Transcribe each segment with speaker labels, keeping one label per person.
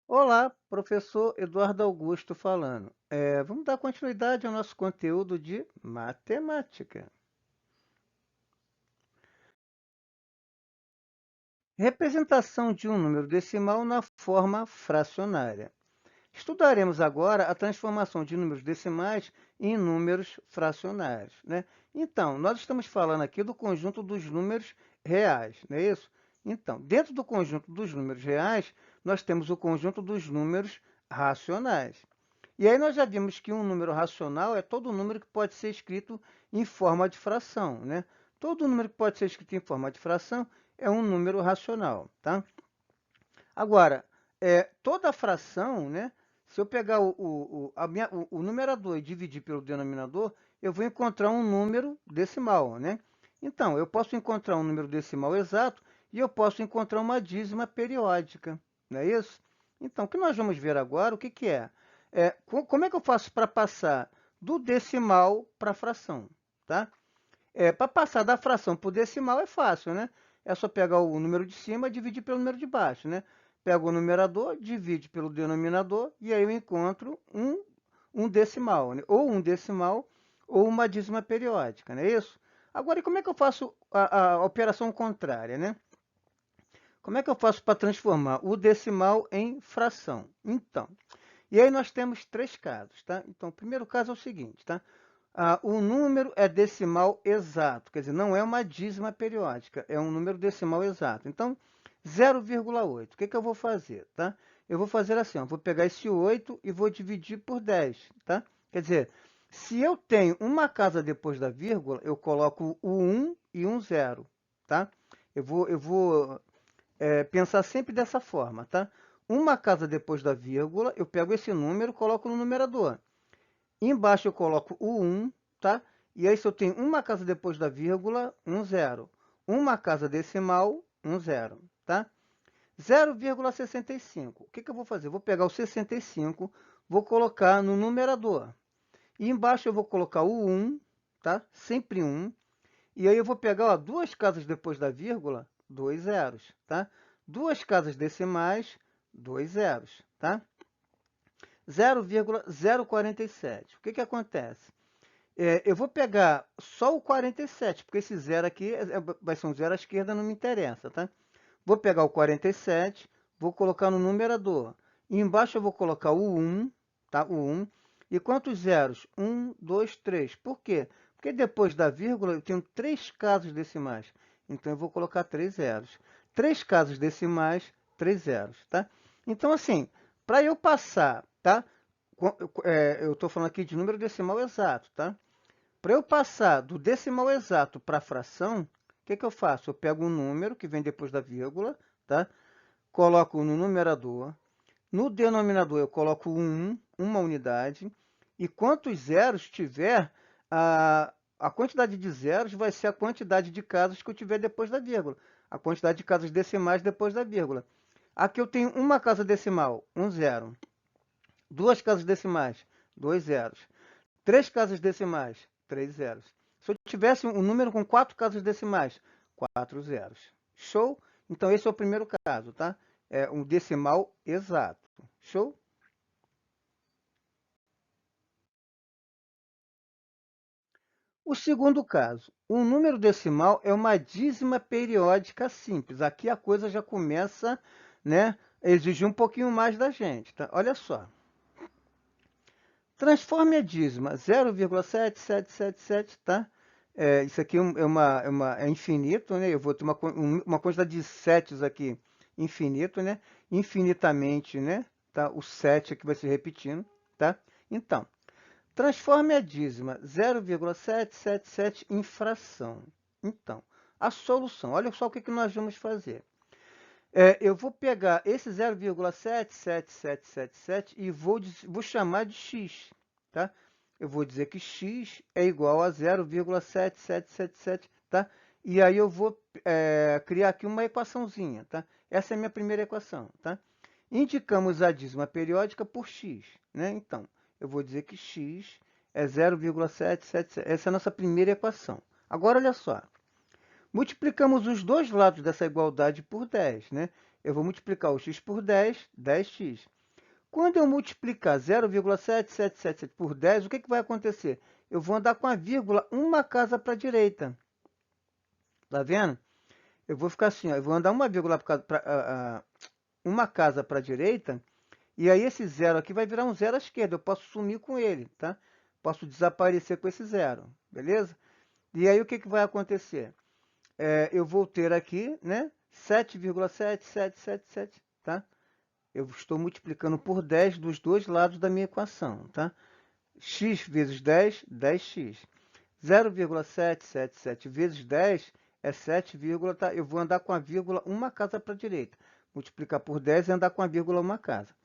Speaker 1: Olá, professor Eduardo Augusto falando. Vamos dar continuidade ao nosso conteúdo de matemática. Representação de um número decimal na forma fracionária. Estudaremos agora a transformação de números decimais em números fracionários, né? Então, nós estamos falando aqui do conjunto dos números reais, não é isso? Então, dentro do conjunto dos números reais, nós temos o conjunto dos números racionais. E aí nós já vimos que um número racional é todo número que pode ser escrito em forma de fração, né? Todo número que pode ser escrito em forma de fração é um número racional, tá? Agora, toda fração, né? Se eu pegar o numerador e dividir pelo denominador, eu vou encontrar um número decimal, né? Então, eu posso encontrar um número decimal exato e eu posso encontrar uma dízima periódica, não é isso? Então, o que nós vamos ver agora, o que que é? Como é que eu faço para passar do decimal para a fração, tá? Para passar da fração para o decimal é fácil, né? É só pegar o número de cima e dividir pelo número de baixo, né? Pega o numerador, divide pelo denominador e aí eu encontro um decimal, né? Ou um decimal ou uma dízima periódica, não é isso? Agora, e como é que eu faço a operação contrária, né? Como é que eu faço para transformar o decimal em fração? Então, e aí nós temos três casos, tá? Então, o primeiro caso é o seguinte, tá? O número é decimal exato, quer dizer, não é uma dízima periódica, é um número decimal exato. Então, 0,8. O que que eu vou fazer, tá? Eu vou fazer assim, ó, vou pegar esse 8 e vou dividir por 10, tá? Quer dizer, se eu tenho uma casa depois da vírgula, eu coloco o 1 e um 0, tá? Eu vou pensar sempre dessa forma, tá? Uma casa depois da vírgula, eu pego esse número, coloco no numerador. Embaixo eu coloco o 1, tá? E aí, se eu tenho uma casa depois da vírgula, um 0. Uma casa decimal, um 0, tá? 0,65. O que que eu vou fazer? Eu vou pegar o 65, vou colocar no numerador. E embaixo eu vou colocar o 1, tá? Sempre 1. E aí eu vou pegar, ó, duas casas depois da vírgula, dois zeros, tá? Duas casas decimais, dois zeros, tá? 0,047. O que que acontece? Eu vou pegar só o 47, porque esse zero aqui vai ser um zero à esquerda, não me interessa, tá? Vou pegar o 47, vou colocar no numerador. E embaixo eu vou colocar o 1, tá? O 1. E quantos zeros? 1, 2, 3. Por quê? Porque depois da vírgula eu tenho três casas decimais. Então eu vou colocar três zeros. Três casas decimais, três zeros, tá? Então, assim, para eu passar, tá? Eu estou falando aqui de número decimal exato, tá? Para eu passar do decimal exato para a fração, o que que eu faço? Eu pego um número que vem depois da vírgula, tá? Coloco no numerador. No denominador eu coloco 1, uma unidade. E quantos zeros tiver, a quantidade de zeros vai ser a quantidade de casas que eu tiver depois da vírgula. A quantidade de casas decimais depois da vírgula. Aqui eu tenho uma casa decimal, um zero. Duas casas decimais, dois zeros. Três casas decimais, três zeros. Se eu tivesse um número com quatro casas decimais, quatro zeros. Show? Então, esse é o primeiro caso, tá? É um decimal exato. Show? O segundo caso, um número decimal é uma dízima periódica simples. Aqui a coisa já começa, né, a exigir um pouquinho mais da gente, tá? Olha só. Transforme a dízima 0,7777, tá? Isso aqui é infinito, né? Eu vou ter uma quantidade de setes aqui infinito, né? Infinitamente, né? Tá? O 7 aqui vai se repetindo, tá? Então, transforme a dízima 0,777 em fração. Então, a solução, olha só o que que nós vamos fazer. Eu vou pegar esse 0,77777 e vou chamar de x, tá? Eu vou dizer que x é igual a 0,7777, tá? E aí eu vou criar aqui uma equaçãozinha, tá? Essa é a minha primeira equação, tá? Indicamos a dízima periódica por x, né? Então, eu vou dizer que x é 0,777. Essa é a nossa primeira equação. Agora, olha só. Multiplicamos os dois lados dessa igualdade por 10, né? Eu vou multiplicar o x por 10, 10x. Quando eu multiplicar 0,7777 por 10, o que vai acontecer? Eu vou andar com a vírgula uma casa para a direita. Tá vendo? Eu vou ficar assim, ó, eu vou andar uma vírgula uma casa para a direita, e aí esse zero aqui vai virar um zero à esquerda. Eu posso sumir com ele, tá? Posso desaparecer com esse zero, beleza? E aí o que vai acontecer? Eu vou ter aqui, né, 7,7777, tá? Eu estou multiplicando por 10 dos dois lados da minha equação, tá? X vezes 10, 10x. 0,777 vezes 10 é 7, tá? Eu vou andar com a vírgula uma casa para a direita. Multiplicar por 10 e andar com a vírgula uma casa.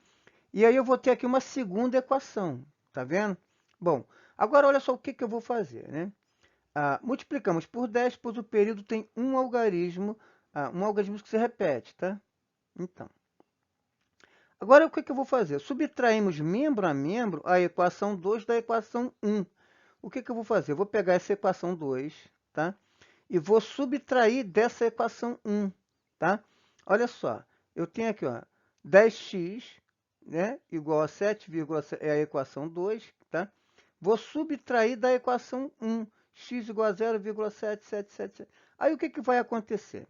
Speaker 1: E aí eu vou ter aqui uma segunda equação, tá vendo? Bom, agora olha só o que eu vou fazer, né? Multiplicamos por 10, pois o período tem um algarismo que se repete, tá? Então, agora o que eu vou fazer? Subtraímos membro a membro a equação 2 da equação 1. O que eu vou fazer? Eu vou pegar essa equação 2, tá? E vou subtrair dessa equação 1, tá? Olha só, eu tenho aqui, ó, 10x, né, igual a 7,7, é a equação 2, tá? Vou subtrair da equação 1, x igual a 0,7777. Aí o que vai acontecer?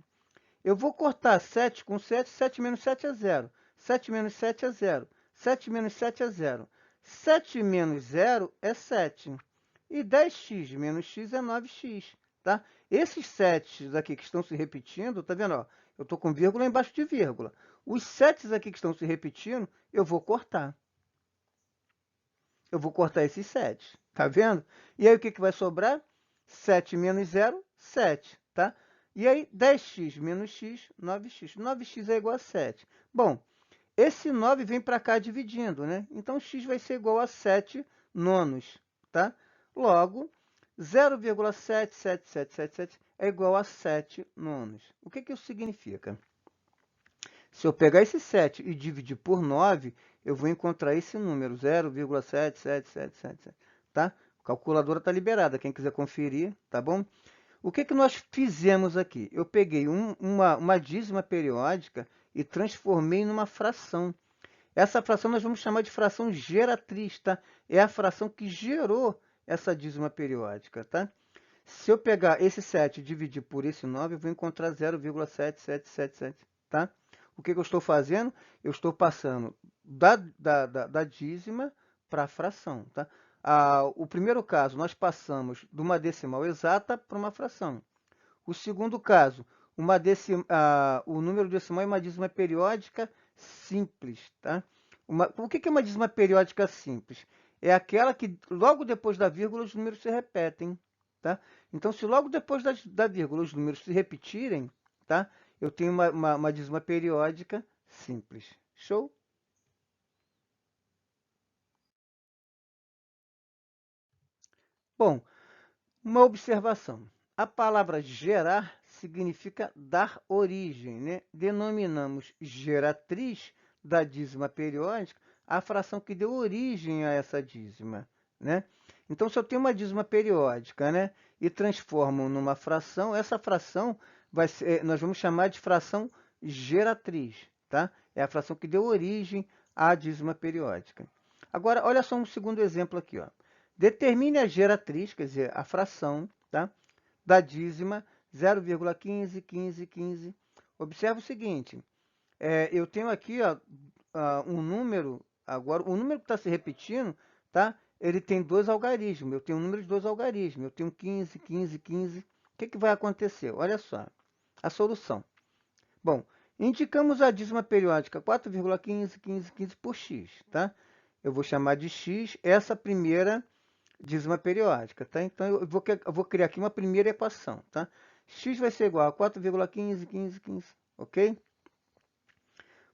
Speaker 1: Eu vou cortar 7 com 7, 7 menos 7 é 0. 7 menos 7 é 0. 7 menos 7 é 0. 7 menos 0 é 7. E 10x menos x é 9x, tá? Esses 7 aqui que estão se repetindo, tá vendo? Ó, eu estou com vírgula embaixo de vírgula. Os 7 aqui que estão se repetindo, eu vou cortar. Eu vou cortar esses 7, tá vendo? E aí o que vai sobrar? 7 menos 0, 7, tá? E aí 10x menos x, 9x. 9x é igual a 7. Bom, esse 9 vem para cá dividindo, né? Então, x vai ser igual a 7 nonos, tá? Logo, 0,77777 é igual a 7 nonos. O que isso significa? Se eu pegar esse 7 e dividir por 9, eu vou encontrar esse número, 0,77777, tá? A calculadora está liberada, quem quiser conferir, tá bom? O que nós fizemos aqui? Eu peguei uma dízima periódica e transformei numa fração. Essa fração nós vamos chamar de fração geratriz, tá? É a fração que gerou essa dízima periódica, tá? Se eu pegar esse 7 e dividir por esse 9, eu vou encontrar 0,7777, tá? O que eu estou fazendo? Eu estou passando da dízima para a fração, tá? O primeiro caso, nós passamos de uma decimal exata para uma fração. O segundo caso, o número decimal é uma dízima periódica simples, tá? O que é uma dízima periódica simples? É aquela que logo depois da vírgula os números se repetem, tá? Então, se logo depois da vírgula os números se repetirem, tá? Eu tenho uma dízima periódica simples. Show? Bom, uma observação. A palavra gerar significa dar origem, né? Denominamos geratriz da dízima periódica a fração que deu origem a essa dízima, né? Então, se eu tenho uma dízima periódica, né, e transformo numa fração, essa fração nós vamos chamar de fração geratriz, tá? É a fração que deu origem à dízima periódica. Agora, olha só um segundo exemplo aqui, ó. Determine a geratriz, quer dizer, a fração, tá, da dízima 0,151515. Observe o seguinte, eu tenho aqui, ó, um número, agora, o número que está se repetindo, tá? Ele tem dois algarismos, eu tenho um número de dois algarismos, eu tenho 15, 15, 15. O que vai acontecer? Olha só, a solução. Bom, indicamos a dízima periódica 4,151515 por x, tá? Eu vou chamar de x essa primeira dízima periódica, tá? Então, eu vou criar aqui uma primeira equação, tá? X vai ser igual a 4,151515, ok?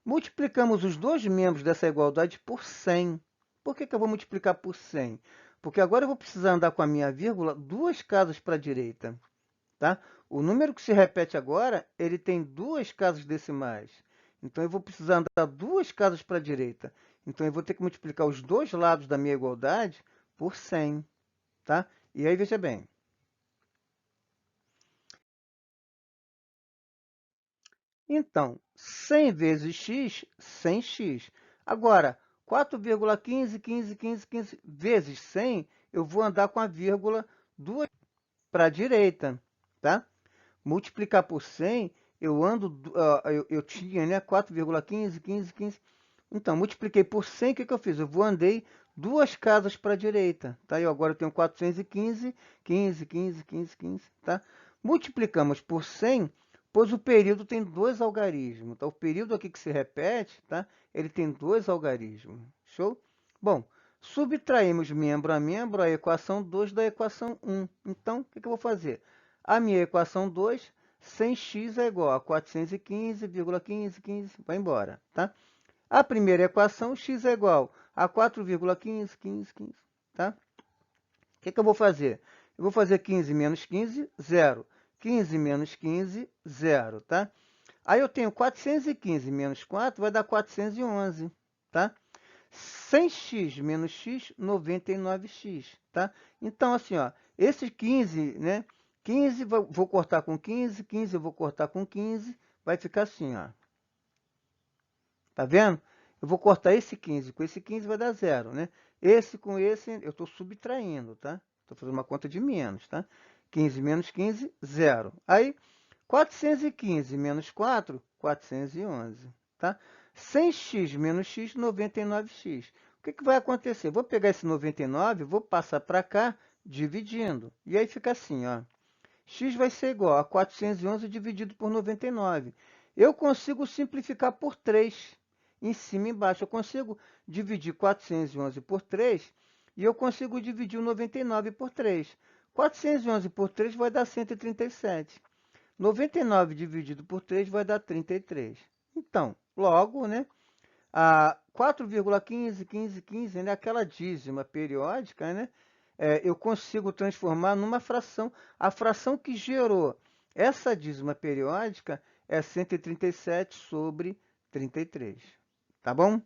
Speaker 1: Multiplicamos os dois membros dessa igualdade por 100. Por que eu vou multiplicar por 100? Porque agora eu vou precisar andar com a minha vírgula duas casas para a direita, tá? O número que se repete agora, ele tem duas casas decimais. Então, eu vou precisar andar duas casas para a direita. Então, eu vou ter que multiplicar os dois lados da minha igualdade por 100. Tá? E aí, veja bem. Então, 100 vezes x, 100x. Agora, 4,15 vezes 100, eu vou andar com a vírgula duas para a direita, tá? Multiplicar por 100, eu ando, eu tinha, né, 4,15. Então, multipliquei por 100, o que eu fiz? Eu andei duas casas para a direita, tá? Agora eu tenho 415, 15, tá? Multiplicamos por 100, pois o período tem dois algarismos, tá? O período aqui que se repete, tá? Ele tem dois algarismos. Show? Bom, subtraímos membro a membro a equação 2 da equação 1. Então, o que eu vou fazer? A minha equação 2, 100x é igual a 415,15, vai embora, tá? A primeira equação, x é igual a 4,15, tá? O que eu vou fazer? Eu vou fazer 15 menos 15, 0. 15 menos 15, 0, tá? Aí eu tenho 415 menos 4, vai dar 411, tá? 100x menos x, 99x, tá? Então, assim, ó, esse 15, né? 15, vou cortar com 15, 15 eu vou cortar com 15, vai ficar assim, ó. Tá vendo? Eu vou cortar esse 15 com esse 15, vai dar 0, né? Esse com esse, eu estou subtraindo, tá? Estou fazendo uma conta de menos, tá? 15 menos 15, 0. Aí, 415 menos 4, 411, tá? 100x menos x, 99x. O que vai acontecer? Vou pegar esse 99, vou passar para cá, dividindo. E aí fica assim, ó. X vai ser igual a 411 dividido por 99. Eu consigo simplificar por 3, em cima e embaixo. Eu consigo dividir 411 por 3 e eu consigo dividir o 99 por 3. 411 por 3 vai dar 137. 99 dividido por 3 vai dar 33. Então, logo, né, a 4,15, né, aquela dízima periódica, né, eu consigo transformar numa fração. A fração que gerou essa dízima periódica é 137 sobre 33. Tá bom?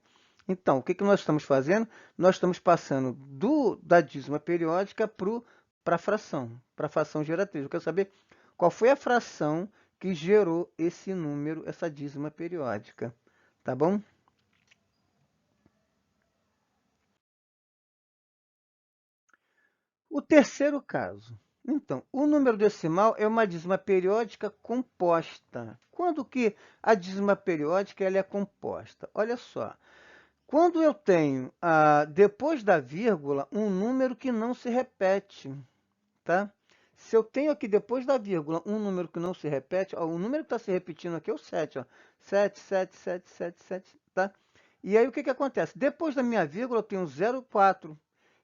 Speaker 1: Então, o que nós estamos fazendo? Nós estamos passando da dízima periódica para a fração geratriz. Eu quero saber qual foi a fração que gerou esse número, essa dízima periódica. Tá bom? O terceiro caso. Então, o número decimal é uma dízima periódica composta. Quando que a dízima periódica ela é composta? Olha só. Quando eu tenho, depois da vírgula, um número que não se repete, tá? Se eu tenho aqui, depois da vírgula, um número que não se repete, ó, o número que está se repetindo aqui é o 7, ó. 7, 7, 7, 7, 7, tá? E aí, o que acontece? Depois da minha vírgula, eu tenho 0,4.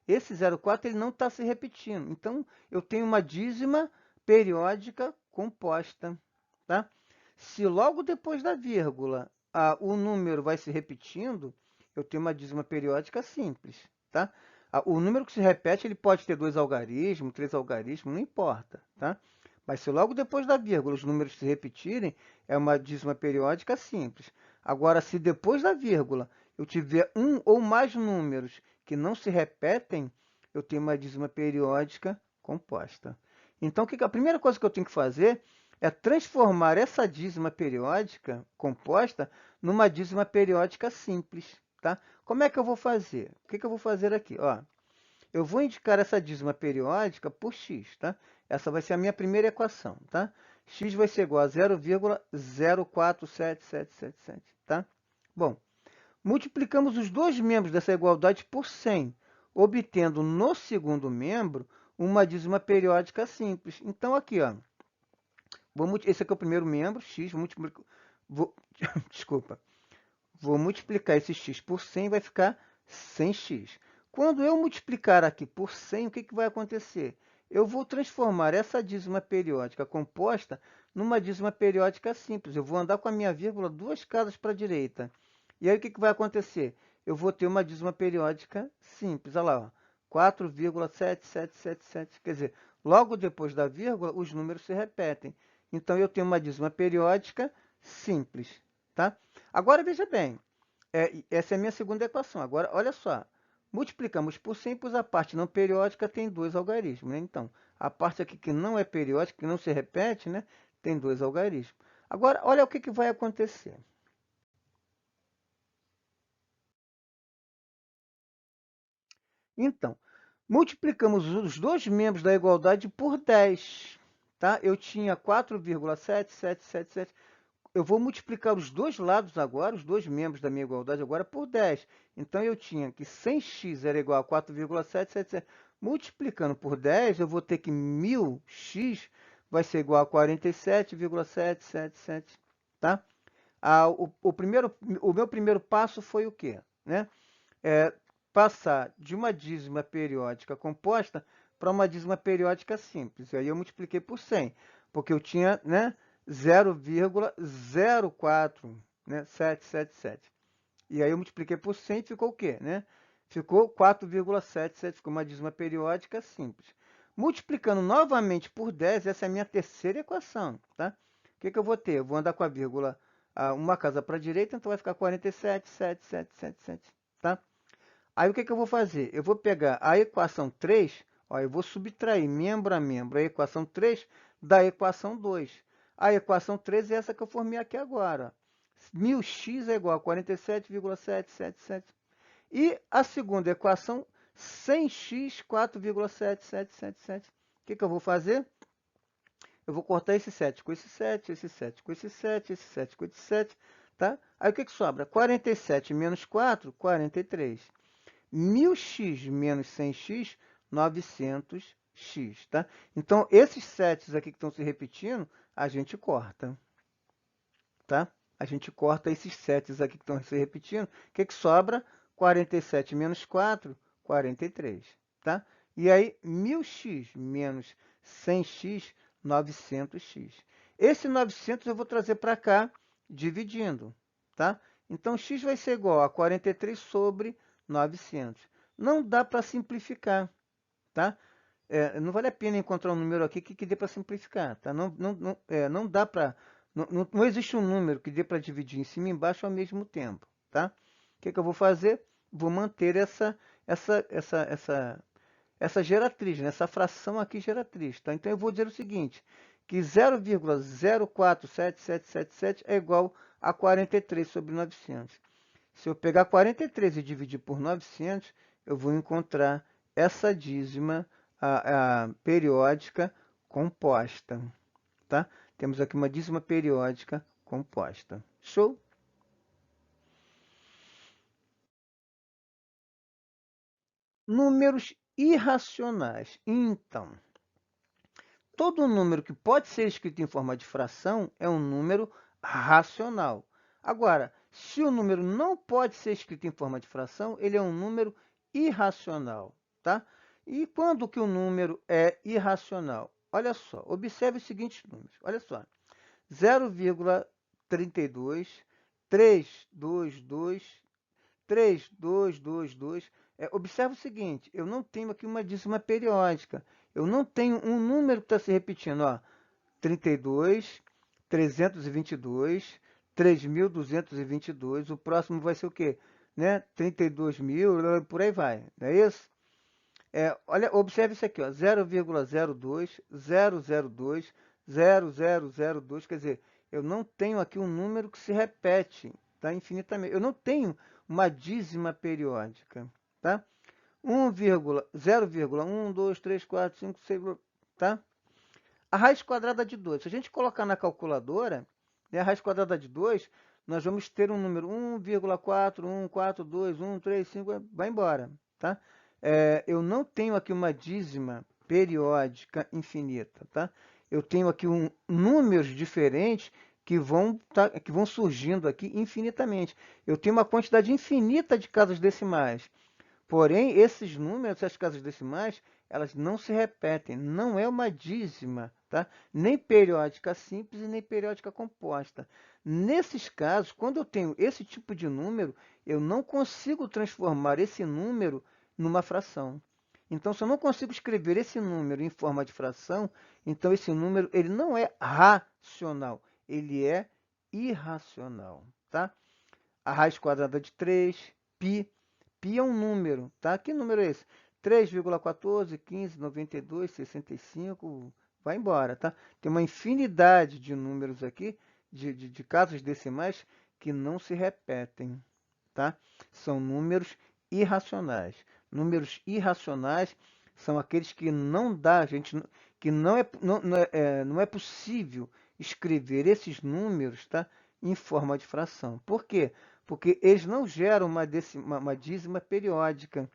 Speaker 1: Esse 0,4 ele não está se repetindo. Então, eu tenho uma dízima periódica composta, tá? Se logo depois da vírgula, o número vai se repetindo, eu tenho uma dízima periódica simples, tá? O número que se repete, ele pode ter 2 algarismos, 3 algarismos, não importa, tá? Mas se logo depois da vírgula os números se repetirem, é uma dízima periódica simples. Agora, se depois da vírgula eu tiver um ou mais números que não se repetem, eu tenho uma dízima periódica composta. Então, a primeira coisa que eu tenho que fazer é transformar essa dízima periódica composta numa dízima periódica simples, tá? Como é que eu vou fazer? O que eu vou fazer aqui? Ó, eu vou indicar essa dízima periódica por x, tá? Essa vai ser a minha primeira equação, tá? X vai ser igual a 0,047777, tá? Bom, multiplicamos os dois membros dessa igualdade por 100, obtendo no segundo membro uma dízima periódica simples. Então, aqui, ó, esse aqui é o primeiro membro, x, desculpa, vou multiplicar esse x por 100, vai ficar 100x. Quando eu multiplicar aqui por 100, o que vai acontecer? Eu vou transformar essa dízima periódica composta numa dízima periódica simples. Eu vou andar com a minha vírgula duas casas para a direita. E aí o que vai acontecer? Eu vou ter uma dízima periódica simples. Olha lá, ó, 4,7777. Quer dizer, logo depois da vírgula, os números se repetem. Então, eu tenho uma dízima periódica simples. Tá? Agora, veja bem, essa é a minha segunda equação. Agora, olha só, multiplicamos por 100, pois a parte não periódica tem dois algarismos, né? Então, a parte aqui que não é periódica, que não se repete, né, tem dois algarismos. Agora, olha o que vai acontecer. Então, multiplicamos os dois membros da igualdade por 10. Tá? Eu tinha 4,7777. Eu vou multiplicar os dois lados agora, os dois membros da minha igualdade agora, por 10. Então, eu tinha que 100x era igual a 4,777. Multiplicando por 10, eu vou ter que 1000x vai ser igual a 47,777. Tá? O meu primeiro passo foi o quê? Né? Passar de uma dízima periódica composta para uma dízima periódica simples. E aí eu multipliquei por 100, porque eu tinha, né, 0,04, né, 777. E aí eu multipliquei por 100 e ficou o quê? Né? Ficou 4,77, ficou uma dízima periódica simples. Multiplicando novamente por 10, essa é a minha terceira equação. Tá? O que eu vou ter? Eu vou andar com a vírgula uma casa para a direita, então vai ficar 47,7777. Tá? Aí o que eu vou fazer? Eu vou pegar a equação 3, ó, eu vou subtrair membro a membro a equação 3 da equação 2. A equação 3 é essa que eu formei aqui agora. 1000x é igual a 47,777. E a segunda equação, 100x, 4,7777. O que eu vou fazer? Eu vou cortar esse 7 com esse 7, esse 7 com esse 7, esse 7 com esse 7. Tá? Aí o que sobra? 47 menos 4, 43. 1000x menos 100x, 900x, tá? Então, esses sets aqui que estão se repetindo, a gente corta, tá? A gente corta esses sets aqui que estão se repetindo. O que sobra? 47 menos 4, 43, tá? E aí, 1000x menos 100x, 900x. Esse 900 eu vou trazer para cá, dividindo, tá? Então, x vai ser igual a 43 sobre 900. Não dá para simplificar, tá? Não vale a pena encontrar um número aqui que dê para simplificar, tá? Não dá para... Não existe um número que dê para dividir em cima e embaixo ao mesmo tempo, tá? O que eu vou fazer? Vou manter essa geratriz, né? Essa fração aqui geratriz, tá? Então, eu vou dizer o seguinte, que 0,047777 é igual a 43 sobre 900. Se eu pegar 43 e dividir por 900, eu vou encontrar essa dízima periódica composta. Tá? Temos aqui uma dízima periódica composta. Show? Números irracionais. Então, todo número que pode ser escrito em forma de fração é um número racional. Agora, se o número não pode ser escrito em forma de fração, ele é um número irracional, tá? E quando que o número é irracional? Olha só, observe os seguintes números. Olha só, 0,32, 322, 3222. Observe o seguinte, eu não tenho aqui uma dízima periódica. Eu não tenho um número que está se repetindo. Ó, 32, 322, 3.222. O próximo vai ser o quê? Né? 32.000, por aí vai. Não é isso? Olha, observe isso aqui, ó, 0,02, 002, 0002. Quer dizer, eu não tenho aqui um número que se repete, tá? Infinitamente. Eu não tenho uma dízima periódica, tá? 0,1, 2, 3, 4, 5, 6, tá? A raiz quadrada de 2. Se a gente colocar na calculadora, né, a raiz quadrada de 2, nós vamos ter um número 1,4142, 135, vai embora, tá? Eu não tenho aqui uma dízima periódica infinita, tá? Eu tenho aqui números diferentes que vão surgindo aqui infinitamente. Eu tenho uma quantidade infinita de casas decimais. Porém, esses números, essas casas decimais, elas não se repetem. Não é uma dízima, tá? Nem periódica simples e nem periódica composta. Nesses casos, quando eu tenho esse tipo de número, eu não consigo transformar esse número numa fração. Então, se eu não consigo escrever esse número em forma de fração, então esse número ele não é racional, ele é irracional, tá? A raiz quadrada de 3, π. Π é um número, tá? Que número é esse? 3,14, 15, 92, 65, vai embora, tá? Tem uma infinidade de números aqui, de casas decimais, que não se repetem, tá? São números irracionais. Números irracionais são aqueles que não dá, que não é possível escrever esses números, tá, em forma de fração. Por quê? Porque eles não geram uma dízima periódica.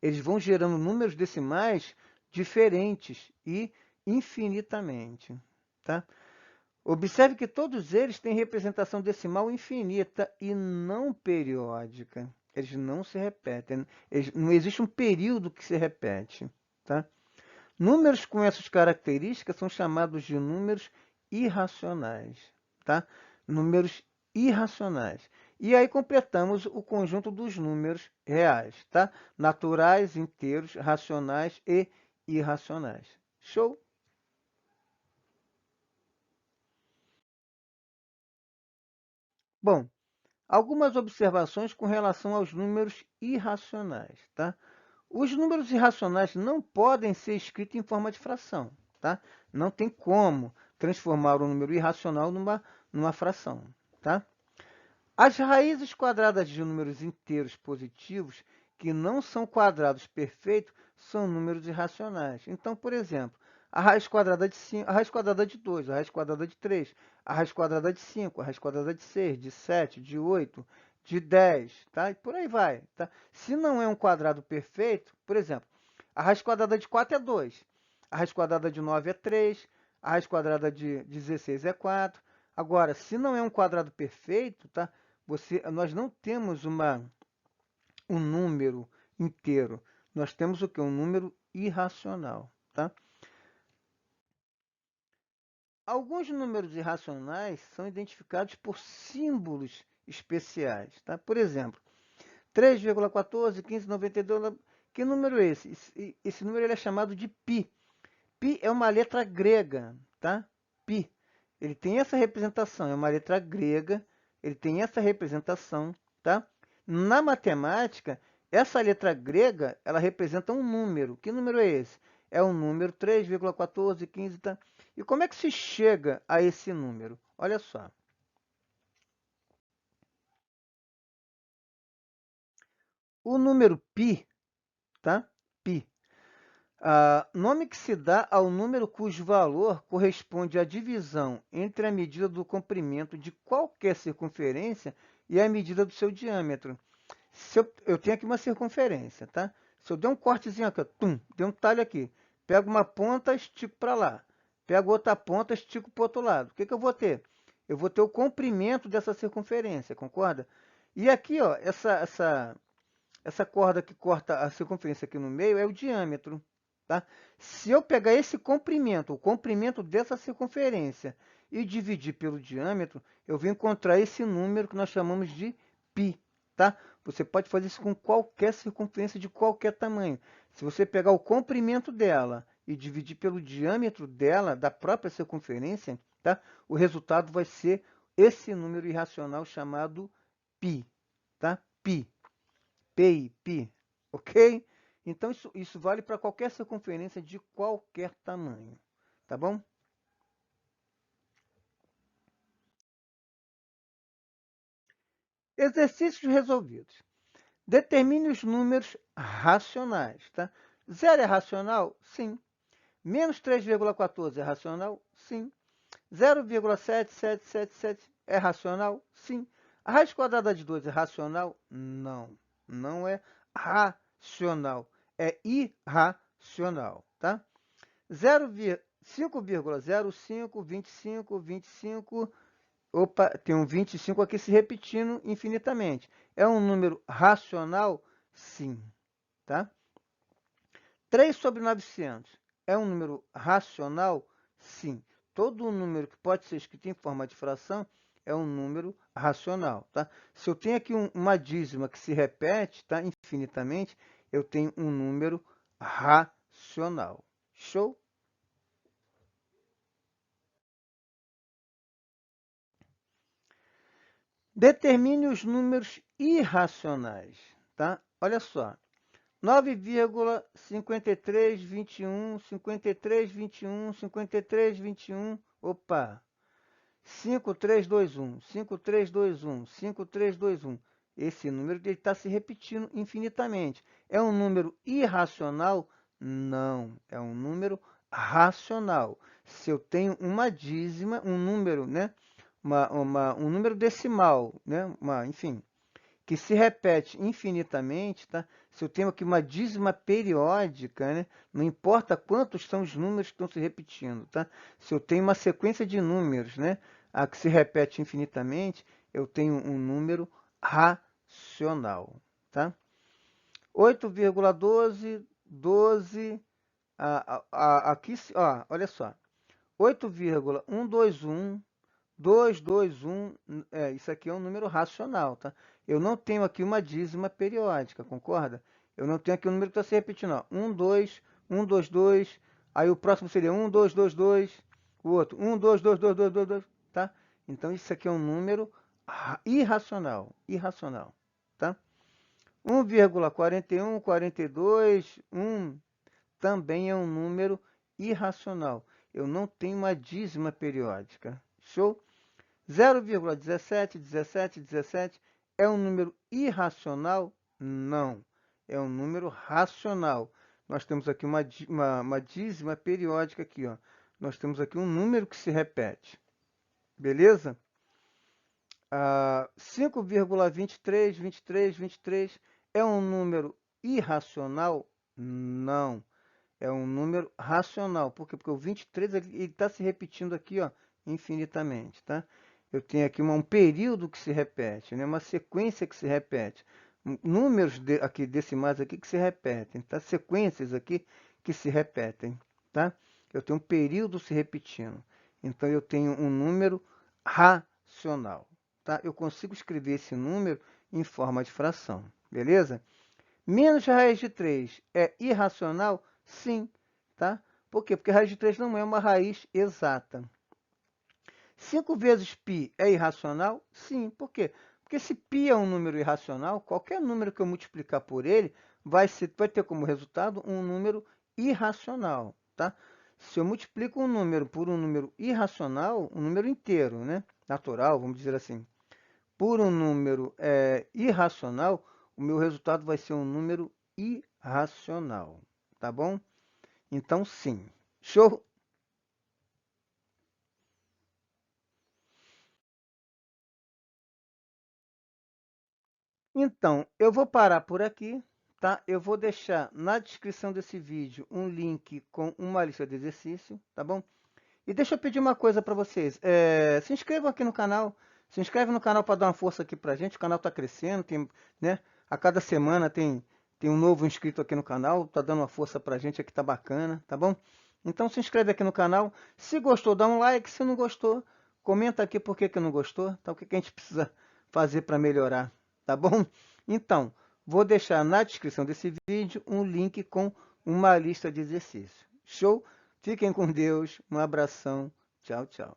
Speaker 1: Eles vão gerando números decimais diferentes e infinitamente, tá? Observe que todos eles têm representação decimal infinita e não periódica. Eles não se repetem. Não existe um período que se repete, tá? Números com essas características são chamados de números irracionais, tá? Números irracionais. E aí completamos o conjunto dos números reais, tá? Naturais, inteiros, racionais e irracionais. Show? Bom, algumas observações com relação aos números irracionais, tá? Os números irracionais não podem ser escritos em forma de fração, tá? Não tem como transformar um número irracional numa fração, tá? As raízes quadradas de números inteiros positivos que não são quadrados perfeitos são números irracionais. Então, por exemplo, a raiz quadrada de 5, a raiz quadrada de 2, a raiz quadrada de 3, a raiz quadrada de 5, a raiz quadrada de 6, de 7, de 8, de 10, tá? E por aí vai, tá? Se não é um quadrado perfeito, por exemplo, a raiz quadrada de 4 é 2, a raiz quadrada de 9 é 3, a raiz quadrada de 16 é 4. Agora, se não é um quadrado perfeito, tá? Nós não temos um número inteiro. Nós temos o que? Um número irracional, tá? Alguns números irracionais são identificados por símbolos especiais, tá? Por exemplo, 3,14, 15,92, que número é esse? Esse número ele é chamado de π. Π é uma letra grega, tá? Π. Ele tem essa representação, é uma letra grega, ele tem essa representação, tá? Na matemática, essa letra grega, ela representa um número. Que número é esse? É o número 3,1415, tá? E como é que se chega a esse número? Olha só. O número π, tá? Π. Nome que se dá ao número cujo valor corresponde à divisão entre a medida do comprimento de qualquer circunferência e a medida do seu diâmetro. Se eu tenho aqui uma circunferência, tá? Se eu der um cortezinho aqui, tum, dei um talho aqui, pego uma ponta, estico para lá, pego outra ponta, estico para o outro lado. O que eu vou ter? Eu vou ter o comprimento dessa circunferência, concorda? E aqui, ó, essa corda que corta a circunferência aqui no meio é o diâmetro, tá? Se eu pegar esse comprimento, o comprimento dessa circunferência, e dividir pelo diâmetro, eu vou encontrar esse número que nós chamamos de π, tá? Você pode fazer isso com qualquer circunferência de qualquer tamanho. Se você pegar o comprimento dela e dividir pelo diâmetro dela, da própria circunferência, tá? O resultado vai ser esse número irracional chamado π, tá? Π. Pi, ok? Então, isso vale para qualquer circunferência de qualquer tamanho, tá bom? Exercícios resolvidos. Determine os números racionais, tá? Zero é racional? Sim. Menos 3,14 é racional? Sim. 0,7777 é racional? Sim. A raiz quadrada de 2 é racional? Não. Não é racional. É irracional, tá? 5,05, 25, 25. Opa, tem um 25 aqui se repetindo infinitamente. É um número racional? Sim, tá? 3 sobre 900 é um número racional? Sim. Todo número que pode ser escrito em forma de fração é um número racional, tá? Se eu tenho aqui uma dízima que se repete, tá, infinitamente, eu tenho um número racional. Show? Determine os números irracionais, tá? Olha só. 9,5321, 5321, 5321, opa, 5321, 5321, 5321. Esse número está se repetindo infinitamente. É um número irracional? Não, é um número racional. Se eu tenho uma dízima, um número, né? Um número decimal, né? Enfim, que se repete infinitamente, tá? Se eu tenho aqui uma dízima periódica, né? Não importa quantos são os números que estão se repetindo, tá? Se eu tenho uma sequência de números, né? A que se repete infinitamente, eu tenho um número racional, tá? 8,12, 12, aqui, ó, olha só, 8,121, 221, isso aqui é um número racional, tá? Eu não tenho aqui uma dízima periódica, concorda? Eu não tenho aqui um número que está se repetindo, ó. 1, 2, 1, 2, 2, aí o próximo seria 1, 2, 2, 2, o outro 1, 2, 2, 2, 2, 2, 2, tá? Então isso aqui é um número irracional, tá? 1,41, 42, 1 também é um número irracional. Eu não tenho uma dízima periódica. Show? 0,17, 17, 17 é um número irracional? Não. É um número racional. Nós temos aqui uma dízima periódica aqui, ó. Nós temos aqui um número que se repete. Beleza? 5,23, 23, 23 é um número irracional? Não. É um número racional. Por quê? Porque o 23 ele está se repetindo aqui, ó, infinitamente, tá? Eu tenho aqui um período que se repete, né? Uma sequência que se repete. Números aqui decimais aqui que se repetem, tá? Sequências aqui que se repetem, tá? Eu tenho um período se repetindo. Então, eu tenho um número racional, tá? Eu consigo escrever esse número em forma de fração, beleza? Menos raiz de 3 é irracional? Sim, tá? Por quê? Porque raiz de 3 não é uma raiz exata. 5 vezes π é irracional? Sim. Por quê? Porque se π é um número irracional, qualquer número que eu multiplicar por ele vai ter como resultado um número irracional, tá? Se eu multiplico um número por um número irracional, um número inteiro, né? Natural, vamos dizer assim, por um número irracional, o meu resultado vai ser um número irracional, tá bom? Então, sim. Show? Então, eu vou parar por aqui, tá? Eu vou deixar na descrição desse vídeo um link com uma lista de exercício, tá bom? E deixa eu pedir uma coisa para vocês. Se inscrevam aqui no canal. Se inscreve no canal para dar uma força aqui pra gente. O canal está crescendo, tem, né? A cada semana tem um novo inscrito aqui no canal. Tá dando uma força pra gente aqui, tá bacana, tá bom? Então se inscreve aqui no canal. Se gostou, dá um like. Se não gostou, comenta aqui por que que não gostou, tá? O que que a gente precisa fazer para melhorar, tá bom? Então, vou deixar na descrição desse vídeo um link com uma lista de exercícios. Show? Fiquem com Deus. Um abração. Tchau, tchau.